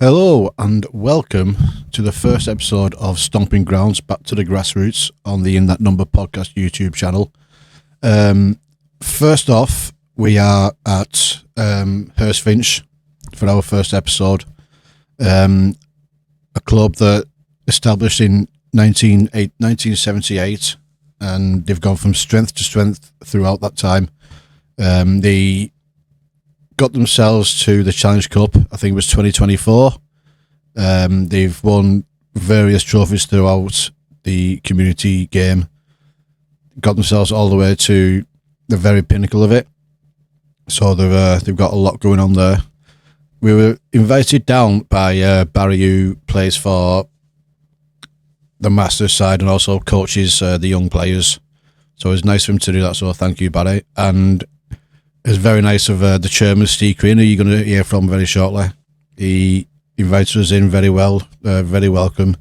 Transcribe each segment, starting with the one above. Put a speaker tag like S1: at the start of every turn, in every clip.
S1: Hello and welcome to the first episode of Stomping Grounds Back to the Grassroots on the In That Number podcast YouTube channel. First off, we are at Haresfinch for our first episode, a club that established in 1978, and they've gone from strength to strength throughout that time. They got themselves to the Challenge Cup, I think it was 2024. They've won various trophies throughout the community game, got themselves all the way to the very pinnacle of it. So they've got a lot going on there. We were invited down by Barry, who plays for the Masters side and also coaches the young players. So it was nice for him to do that, so thank you, Barry. And it's very nice of the chairman, Steve Crean, who you're going to hear from very shortly. He invited us in very well, very welcome.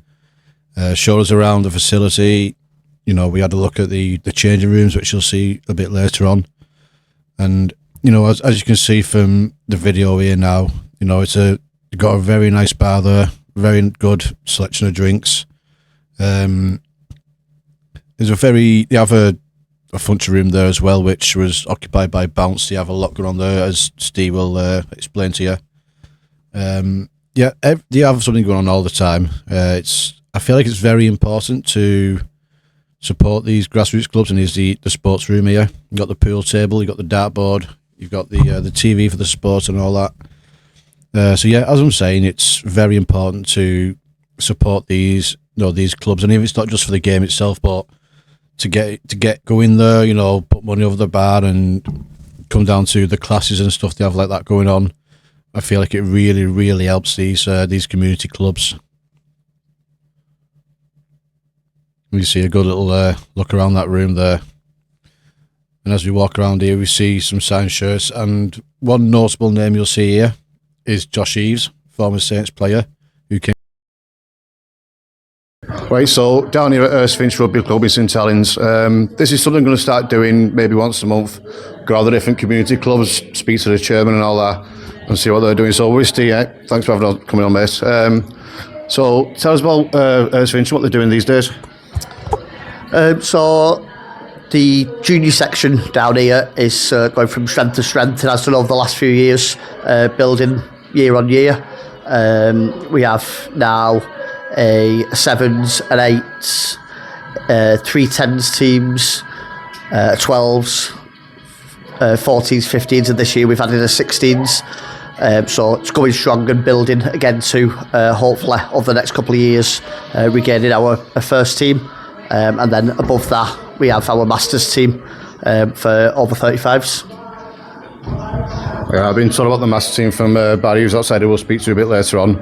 S1: Showed us around the facility. You know, we had a look at the changing rooms, which you'll see a bit later on. And, you know, as you can see from the video here now, you know, you've got a very nice bar there, very good selection of drinks. They have a function room there as well, which was occupied by Bounce. They have a lot going on there, as Steve will explain to you. They have something going on all the time. I feel like it's very important to support these grassroots clubs, and there's the sports room here. You've got the pool table, you've got the dartboard, you've got the TV for the sport and all that. As I'm saying, it's very important to support these clubs, and even it's not just for the game itself, but to get going there, you know, put money over the bar and come down to the classes and stuff they have like that going on. I feel like it really, really helps these community clubs. We see a good little look around that room there. And as we walk around here, we see some signed shirts, and one notable name you'll see here is Josh Eves, former Saints player, who came. Right, so down here at Haresfinch Rugby Club in St Helens, this is something I'm going to start doing maybe once a month. Go out to the different community clubs, speak to the chairman and all that, and see what they're doing. So, Wisty, thanks for coming on, mate. So, tell us about Haresfinch, what they're doing these days.
S2: So the junior section down here is going from strength to strength. It has done over the last few years, building year on year. We have now a sevens and eights, 3-10s teams, 12s, 14s, 15s, and this year we've added a 16s. So it's going strong and building again to hopefully over the next couple of years regaining our first team. And then above that, we have our Masters team for over 35s.
S1: Yeah, I've been told about the Masters team from Barry, who's outside, who we'll speak to a bit later on.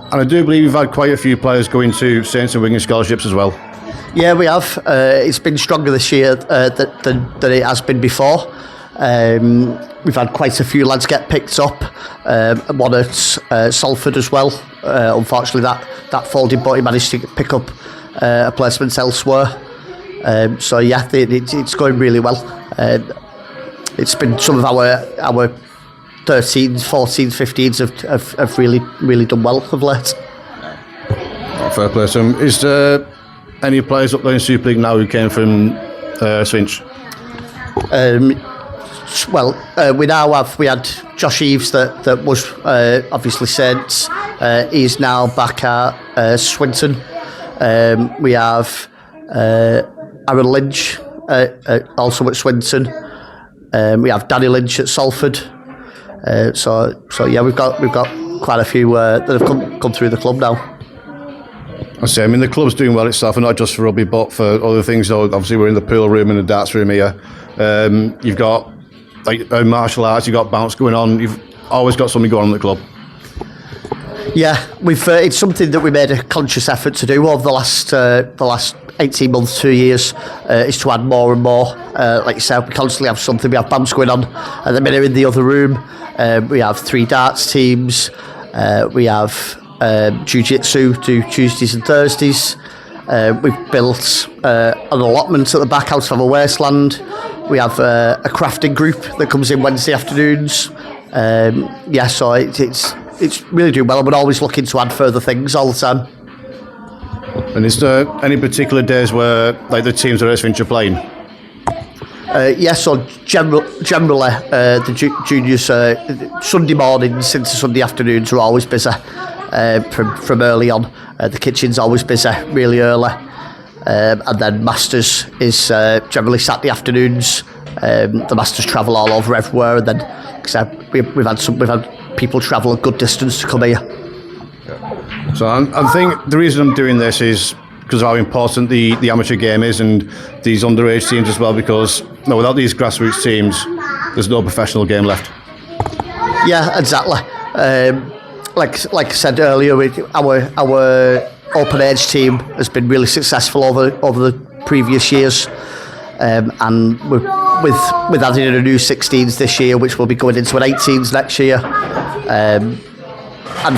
S1: And I do believe you've had quite a few players going to Saints and Winging scholarships as well.
S2: Yeah, we have. It's been stronger this year than it has been before. We've had quite a few lads get picked up. One at Salford as well. Unfortunately, that folded, but he managed to pick up a placement elsewhere. It's going really well. It's been some of our 13s, 14s, 15s have really done well of late.
S1: Fair play to them. Is there any players up there in Super League now who came from Swinch?
S2: We had Josh Eves that was obviously Saints. He's now back at Swinton. We have Aaron Lynch also at Swinton. We have Danny Lynch at Salford. We've got quite a few that have come through the club now.
S1: I mean, the club's doing well itself, and not just for rugby, but for other things. So obviously, we're in the pool room and the darts room here. You've got like martial arts. You've got bounce going on. You've always got something going on at the club.
S2: Yeah, it's something that we made a conscious effort to do over the last 18 months, 2 years, is to add more and more. Like you said, we constantly have something. We have bounce going on at the minute in the other room. We have 3 darts teams. We have jiu-jitsu do Tuesdays and Thursdays. We've built an allotment at the back out of our wasteland. We have a crafting group that comes in Wednesday afternoons. So it's it's really doing well, and we're always looking to add further things all the time.
S1: And is there any particular days where like the teams at Haresfinch are playing?
S2: Yes, so generally the juniors Sunday mornings into Sunday afternoons are always busy from early on. The kitchen's always busy really early, and then Masters is generally Saturday afternoons. The Masters travel all over everywhere, and then we've had people travel a good distance to come here.
S1: So I think the reason I'm doing this is because of how important the amateur game is, and these underage teams as well, because without these grassroots teams there's no professional game left.
S2: Yeah, exactly. Like I said earlier, our open age team has been really successful over the previous years, and with adding in a new 16s this year, which will be going into an 18s next year, and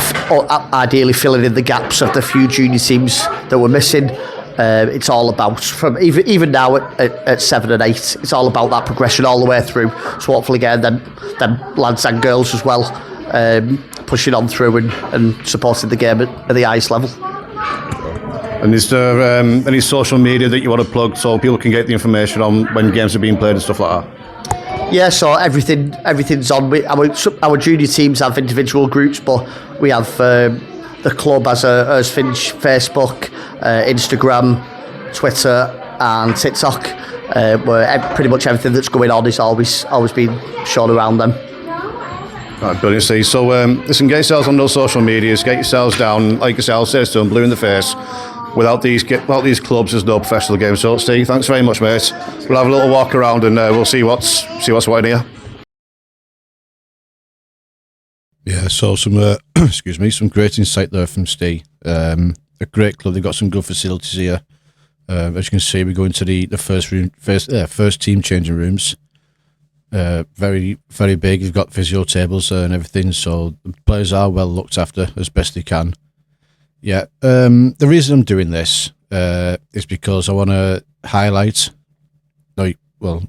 S2: ideally filling in the gaps of the few junior teams that we're missing. It's all about, from even now at 7 and 8, it's all about that progression all the way through. So hopefully again, then lads and girls as well, pushing on through and supporting the game at the highest level.
S1: And is there any social media that you want to plug so people can get the information on when games are being played and stuff like that?
S2: Yeah, so everything's on. Our junior teams have individual groups, but we have the club has a Haresfinch Facebook, Instagram, Twitter, and TikTok, where pretty much everything that's going on is always being shown around them.
S1: Right, brilliant, Steve. So listen, get yourselves on those social medias, get yourselves down, like yourself says to them, blue in the face. Without these clubs, there's no professional game. So, Steve, thanks very much, mate. We'll have a little walk around and we'll see what's what in here. Yeah, so some some great insight there from Steve. A great club. They've got some good facilities here. As you can see, we go into the first team changing rooms. Very, very big. You've got physio tables and everything, so the players are well looked after as best they can. Yeah, the reason I'm doing this is because I want to highlight. Well,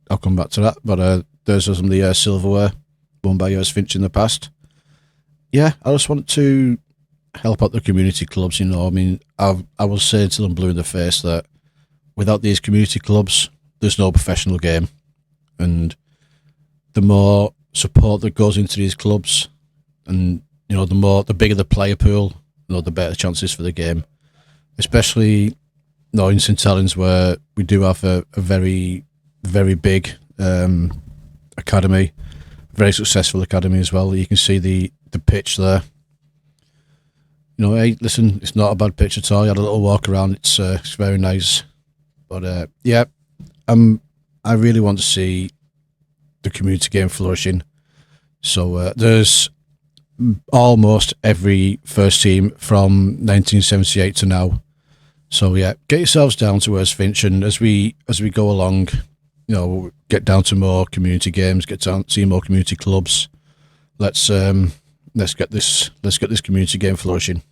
S1: I'll come back to that. But there's some of the silverware won by Haresfinch in the past. Yeah, I just want to help out the community clubs. I mean, I will say to them blue in the face that without these community clubs, there's no professional game, and the more support that goes into these clubs, and the bigger the player pool, the better chances for the game. Especially in St Helens, where we do have a very, very big academy, very successful academy as well. You can see the pitch there. Hey, listen, it's not a bad pitch at all. You had a little walk around. It's very nice. But yeah, I really want to see the community game flourishing. So there's almost every first team from 1978 to now. So yeah, get yourselves down to Haresfinch, and as we go along, get down to more community games, get down to see more community clubs. Let's get this community game flourishing.